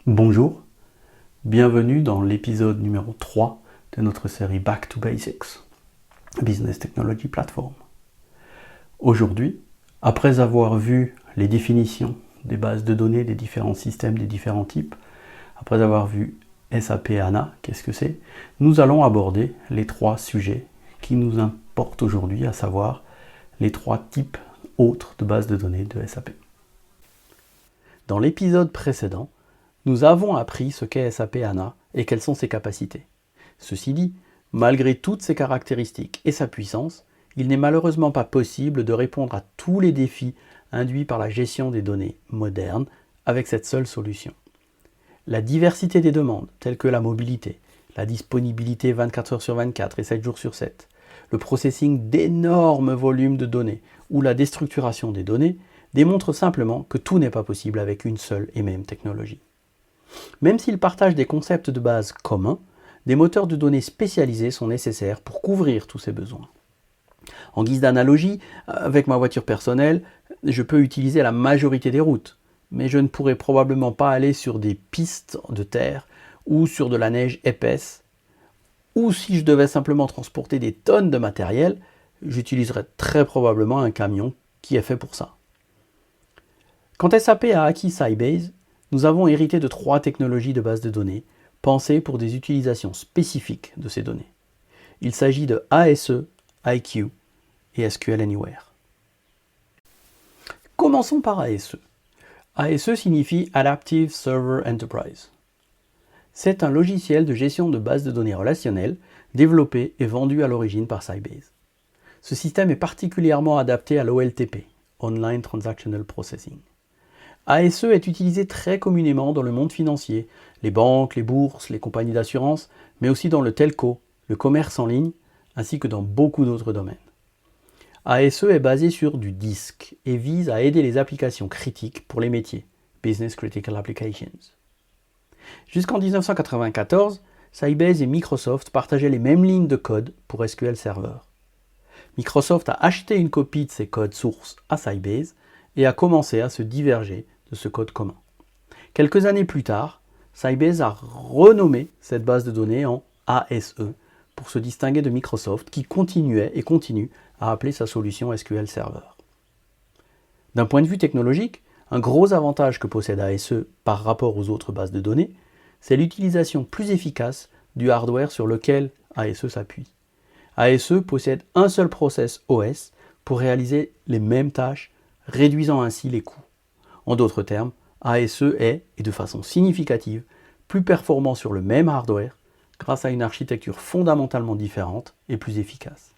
Bonjour, bienvenue dans l'épisode numéro 3 de notre série Back to Basics, Business Technology Platform. Aujourd'hui, après avoir vu les définitions des bases de données des différents systèmes, des différents types, après avoir vu SAP HANA, qu'est-ce que c'est, nous allons aborder les 3 sujets qui nous importent aujourd'hui, à savoir les 3 types autres de bases de données de SAP. Dans l'épisode précédent, nous avons appris ce qu'est SAP HANA et quelles sont ses capacités. Ceci dit, malgré toutes ses caractéristiques et sa puissance, il n'est malheureusement pas possible de répondre à tous les défis induits par la gestion des données modernes avec cette seule solution. La diversité des demandes, telles que la mobilité, la disponibilité 24 heures sur 24 et 7 jours sur 7, le processing d'énormes volumes de données ou la déstructuration des données, démontrent simplement que tout n'est pas possible avec une seule et même technologie. Même s'ils partagent des concepts de base communs, des moteurs de données spécialisés sont nécessaires pour couvrir tous ces besoins. En guise d'analogie, avec ma voiture personnelle, je peux utiliser la majorité des routes, mais je ne pourrai probablement pas aller sur des pistes de terre ou sur de la neige épaisse, ou si je devais simplement transporter des tonnes de matériel, j'utiliserais très probablement un camion qui est fait pour ça. Quand SAP a acquis Sybase, nous avons hérité de 3 technologies de base de données, pensées pour des utilisations spécifiques de ces données. Il s'agit de ASE, IQ et SQL Anywhere. Commençons par ASE. ASE signifie Adaptive Server Enterprise. C'est un logiciel de gestion de bases de données relationnelles développé et vendu à l'origine par Sybase. Ce système est particulièrement adapté à l'OLTP, Online Transactional Processing. ASE est utilisé très communément dans le monde financier, les banques, les bourses, les compagnies d'assurance, mais aussi dans le telco, le commerce en ligne, ainsi que dans beaucoup d'autres domaines. ASE est basé sur du disque et vise à aider les applications critiques pour les métiers, Business Critical Applications. Jusqu'en 1994, Sybase et Microsoft partageaient les mêmes lignes de code pour SQL Server. Microsoft a acheté une copie de ces codes sources à Sybase et a commencé à se diverger de ce code commun. Quelques années plus tard, Sybase a renommé cette base de données en ASE pour se distinguer de Microsoft qui continuait et continue à appeler sa solution SQL Server. D'un point de vue technologique, un gros avantage que possède ASE par rapport aux autres bases de données, c'est l'utilisation plus efficace du hardware sur lequel ASE s'appuie. ASE possède un seul process OS pour réaliser les mêmes tâches, réduisant ainsi les coûts. En d'autres termes, ASE est, et de façon significative, plus performant sur le même hardware grâce à une architecture fondamentalement différente et plus efficace.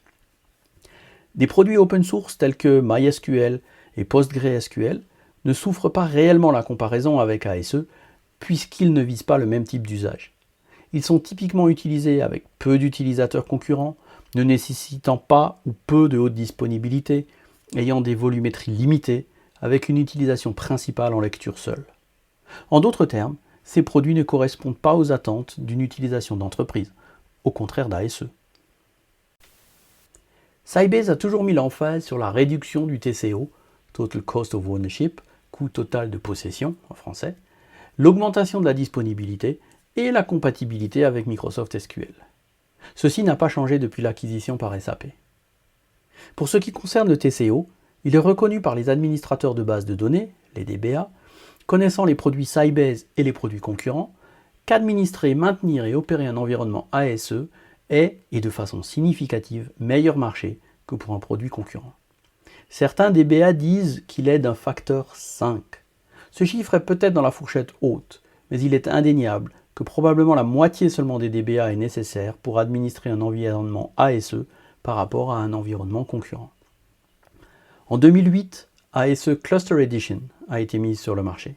Des produits open source tels que MySQL et PostgreSQL ne souffrent pas réellement la comparaison avec ASE puisqu'ils ne visent pas le même type d'usage. Ils sont typiquement utilisés avec peu d'utilisateurs concurrents, ne nécessitant pas ou peu de haute disponibilité, ayant des volumétries limitées, avec une utilisation principale en lecture seule. En d'autres termes, ces produits ne correspondent pas aux attentes d'une utilisation d'entreprise, au contraire d'ASE. Sybase a toujours mis l'emphase sur la réduction du TCO, Total Cost of Ownership, coût total de possession en français, l'augmentation de la disponibilité et la compatibilité avec Microsoft SQL. Ceci n'a pas changé depuis l'acquisition par SAP. Pour ce qui concerne le TCO, il est reconnu par les administrateurs de bases de données, les DBA, connaissant les produits Sybase et les produits concurrents, qu'administrer, maintenir et opérer un environnement ASE est, et de façon significative, meilleur marché que pour un produit concurrent. Certains DBA disent qu'il est d'un facteur 5. Ce chiffre est peut-être dans la fourchette haute, mais il est indéniable que probablement la moitié seulement des DBA est nécessaire pour administrer un environnement ASE par rapport à un environnement concurrent. En 2008, ASE Cluster Edition a été mise sur le marché.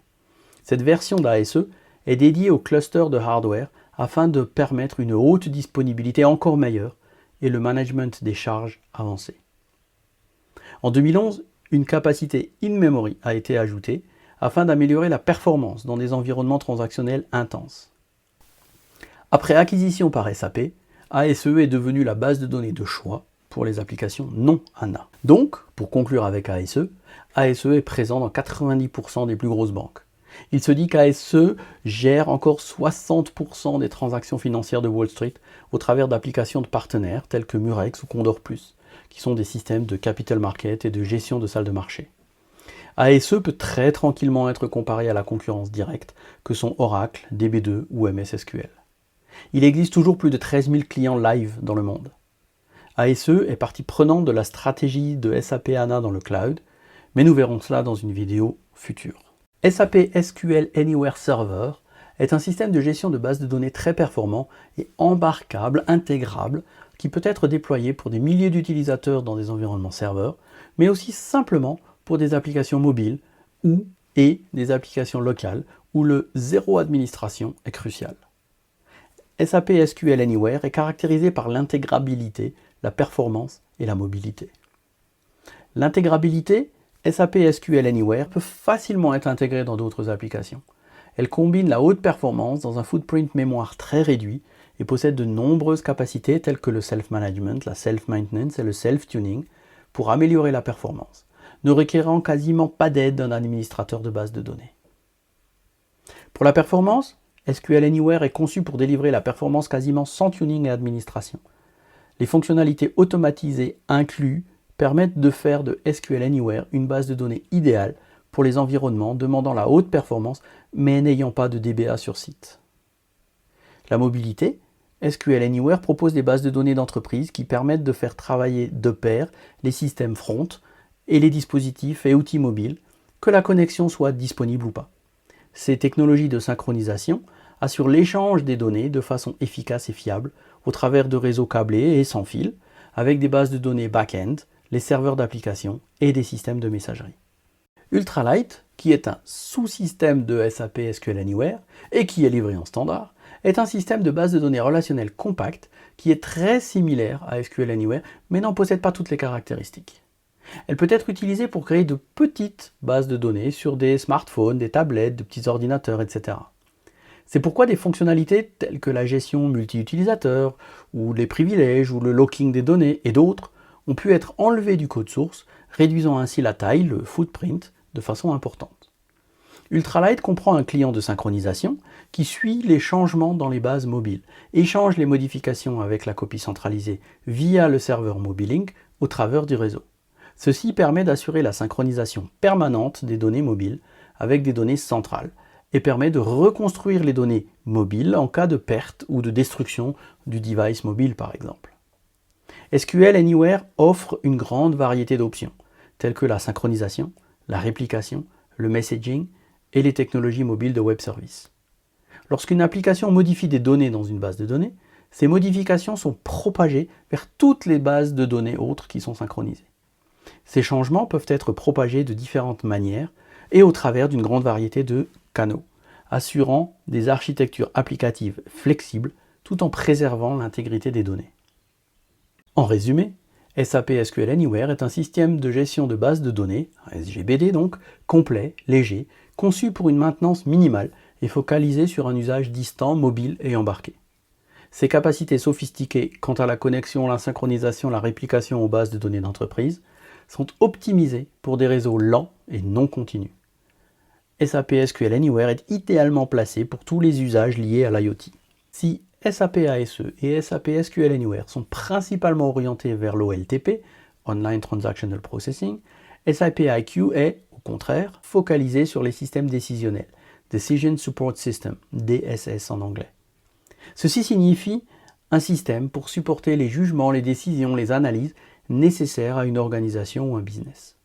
Cette version d'ASE est dédiée au cluster de hardware afin de permettre une haute disponibilité encore meilleure et le management des charges avancées. En 2011, une capacité in-memory a été ajoutée afin d'améliorer la performance dans des environnements transactionnels intenses. Après acquisition par SAP, ASE est devenue la base de données de choix pour les applications non HANA. Donc, pour conclure avec ASE, ASE est présent dans 90% des plus grosses banques. Il se dit qu'ASE gère encore 60% des transactions financières de Wall Street au travers d'applications de partenaires tels que Murex ou Condor Plus, qui sont des systèmes de capital market et de gestion de salles de marché. ASE peut très tranquillement être comparé à la concurrence directe que sont Oracle, DB2 ou MS SQL. Il existe toujours plus de 13 000 clients live dans le monde. ASE est partie prenante de la stratégie de SAP HANA dans le cloud, mais nous verrons cela dans une vidéo future. SAP SQL Anywhere Server est un système de gestion de bases de données très performant et embarquable, intégrable, qui peut être déployé pour des milliers d'utilisateurs dans des environnements serveurs, mais aussi simplement pour des applications mobiles et des applications locales où le zéro administration est crucial. SAP SQL Anywhere est caractérisé par l'intégrabilité, la performance et la mobilité. L'intégrabilité, SAP SQL Anywhere peut facilement être intégrée dans d'autres applications. Elle combine la haute performance dans un footprint mémoire très réduit et possède de nombreuses capacités telles que le self-management, la self-maintenance et le self-tuning pour améliorer la performance, ne requérant quasiment pas d'aide d'un administrateur de base de données. Pour la performance, SQL Anywhere est conçu pour délivrer la performance quasiment sans tuning et administration. Les fonctionnalités automatisées incluses permettent de faire de SQL Anywhere une base de données idéale pour les environnements demandant la haute performance mais n'ayant pas de DBA sur site. La mobilité, SQL Anywhere propose des bases de données d'entreprise qui permettent de faire travailler de pair les systèmes front et les dispositifs et outils mobiles, que la connexion soit disponible ou pas. Ces technologies de synchronisation assurent l'échange des données de façon efficace et fiable au travers de réseaux câblés et sans fil, avec des bases de données back-end, les serveurs d'application et des systèmes de messagerie. Ultralight, qui est un sous-système de SAP SQL Anywhere et qui est livré en standard, est un système de base de données relationnelle compact qui est très similaire à SQL Anywhere mais n'en possède pas toutes les caractéristiques. Elle peut être utilisée pour créer de petites bases de données sur des smartphones, des tablettes, de petits ordinateurs, etc. C'est pourquoi des fonctionnalités telles que la gestion multi-utilisateur, ou les privilèges, ou le locking des données et d'autres ont pu être enlevées du code source, réduisant ainsi la taille, le footprint, de façon importante. Ultralight comprend un client de synchronisation qui suit les changements dans les bases mobiles, échange les modifications avec la copie centralisée via le serveur Mobilink au travers du réseau. Ceci permet d'assurer la synchronisation permanente des données mobiles avec des données centrales et permet de reconstruire les données mobiles en cas de perte ou de destruction du device mobile par exemple. SQL Anywhere offre une grande variété d'options telles que la synchronisation, la réplication, le messaging et les technologies mobiles de web service. Lorsqu'une application modifie des données dans une base de données, ces modifications sont propagées vers toutes les bases de données autres qui sont synchronisées. Ces changements peuvent être propagés de différentes manières et au travers d'une grande variété de canaux, assurant des architectures applicatives flexibles tout en préservant l'intégrité des données. En résumé, SAP SQL Anywhere est un système de gestion de bases de données, un SGBD donc, complet, léger, conçu pour une maintenance minimale et focalisé sur un usage distant, mobile et embarqué. Ses capacités sophistiquées quant à la connexion, la synchronisation, la réplication aux bases de données d'entreprise sont optimisées pour des réseaux lents et non continus. SAP SQL Anywhere est idéalement placé pour tous les usages liés à l'IoT. Si SAP ASE et SAP SQL Anywhere sont principalement orientés vers l'OLTP, Online Transactional Processing, SAP IQ est, au contraire, focalisé sur les systèmes décisionnels, Decision Support System, DSS en anglais. Ceci signifie un système pour supporter les jugements, les décisions, les analyses nécessaires à une organisation ou un business.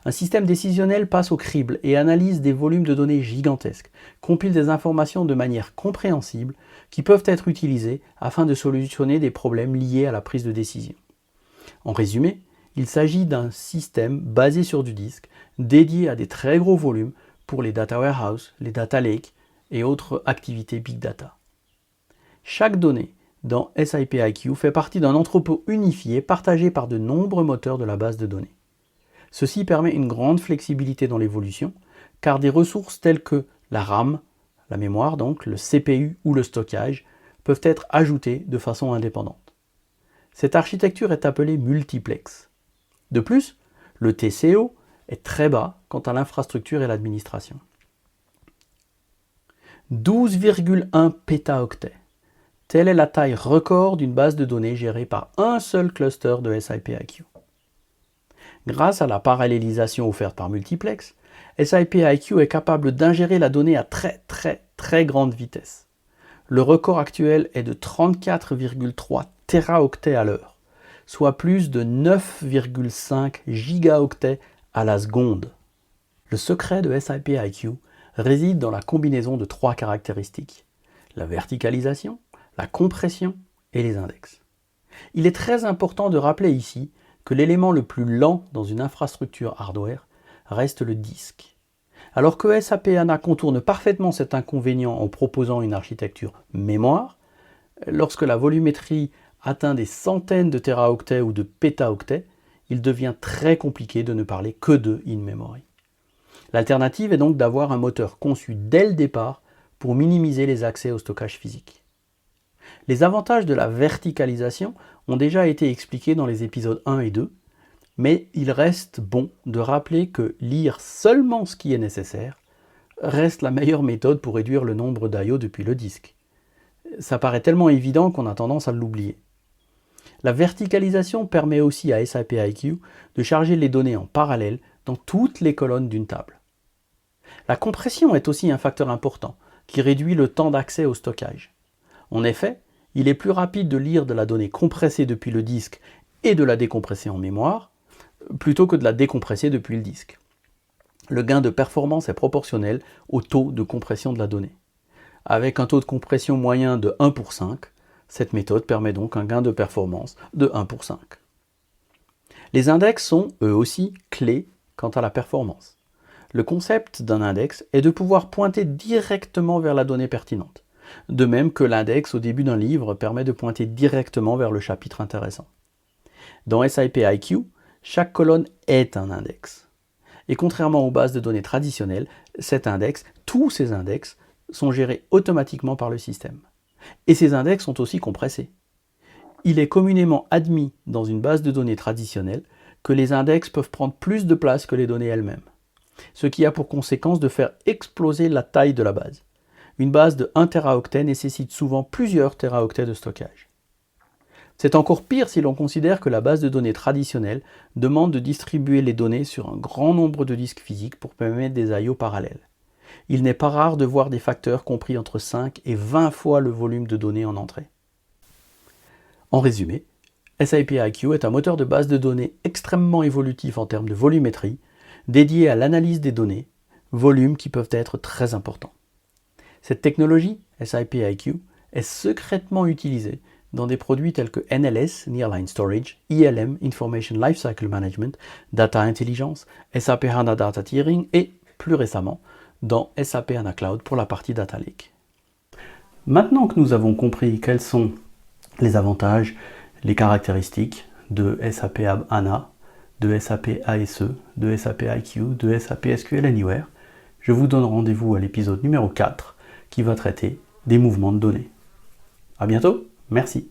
Un système décisionnel passe au crible et analyse des volumes de données gigantesques, compile des informations de manière compréhensible qui peuvent être utilisées afin de solutionner des problèmes liés à la prise de décision. En résumé, il s'agit d'un système basé sur du disque, dédié à des très gros volumes pour les data warehouse, les data lakes et autres activités big data. Chaque donnée dans SAP IQ fait partie d'un entrepôt unifié partagé par de nombreux moteurs de la base de données. Ceci permet une grande flexibilité dans l'évolution, car des ressources telles que la RAM, la mémoire donc, le CPU ou le stockage peuvent être ajoutées de façon indépendante. Cette architecture est appelée multiplex. De plus, le TCO est très bas quant à l'infrastructure et l'administration. 12,1 pétaoctets. Telle est la taille record d'une base de données gérée par un seul cluster de SIP-IQ. Grâce à la parallélisation offerte par multiplex, SIP-IQ est capable d'ingérer la donnée à très grande vitesse. Le record actuel est de 34,3 téraoctets à l'heure, soit plus de 9,5 gigaoctets à la seconde. Le secret de SIP-IQ réside dans la combinaison de 3 caractéristiques: la verticalisation, la compression et les index. Il est très important de rappeler ici que l'élément le plus lent dans une infrastructure hardware reste le disque. Alors que SAP HANA contourne parfaitement cet inconvénient en proposant une architecture mémoire, lorsque la volumétrie atteint des centaines de téraoctets ou de pétaoctets, il devient très compliqué de ne parler que de in-memory. L'alternative est donc d'avoir un moteur conçu dès le départ pour minimiser les accès au stockage physique. Les avantages de la verticalisation ont déjà été expliqués dans les épisodes 1 et 2, mais il reste bon de rappeler que lire seulement ce qui est nécessaire reste la meilleure méthode pour réduire le nombre d'IO depuis le disque. Ça paraît tellement évident qu'on a tendance à l'oublier. La verticalisation permet aussi à SIP-IQ de charger les données en parallèle dans toutes les colonnes d'une table. La compression est aussi un facteur important qui réduit le temps d'accès au stockage. En effet, il est plus rapide de lire de la donnée compressée depuis le disque et de la décompresser en mémoire, plutôt que de la décompresser depuis le disque. Le gain de performance est proportionnel au taux de compression de la donnée. Avec un taux de compression moyen de 1 pour 5, cette méthode permet donc un gain de performance de 1 pour 5. Les index sont, eux aussi, clés quant à la performance. Le concept d'un index est de pouvoir pointer directement vers la donnée pertinente, de même que l'index au début d'un livre permet de pointer directement vers le chapitre intéressant. Dans SIP-IQ, chaque colonne est un index. Et contrairement aux bases de données traditionnelles, cet index, tous ces index, sont gérés automatiquement par le système. Et ces index sont aussi compressés. Il est communément admis dans une base de données traditionnelle que les index peuvent prendre plus de place que les données elles-mêmes, ce qui a pour conséquence de faire exploser la taille de la base. Une base de 1 téraoctet nécessite souvent plusieurs téraoctets de stockage. C'est encore pire si l'on considère que la base de données traditionnelle demande de distribuer les données sur un grand nombre de disques physiques pour permettre des I/O parallèles. Il n'est pas rare de voir des facteurs compris entre 5 et 20 fois le volume de données en entrée. En résumé, SIP-IQ est un moteur de base de données extrêmement évolutif en termes de volumétrie, dédié à l'analyse des données, volumes qui peuvent être très importants. Cette technologie, SIP-IQ, est secrètement utilisée dans des produits tels que NLS, Nearline Storage, ILM, Information Lifecycle Management, Data Intelligence, SAP HANA Data Tiering et, plus récemment, dans SAP HANA Cloud pour la partie Data Lake. Maintenant que nous avons compris quels sont les avantages, les caractéristiques de SAP HANA, de SAP ASE, de SAP IQ, de SAP SQL Anywhere, je vous donne rendez-vous à l'épisode numéro 4 qui va traiter des mouvements de données. À bientôt, merci.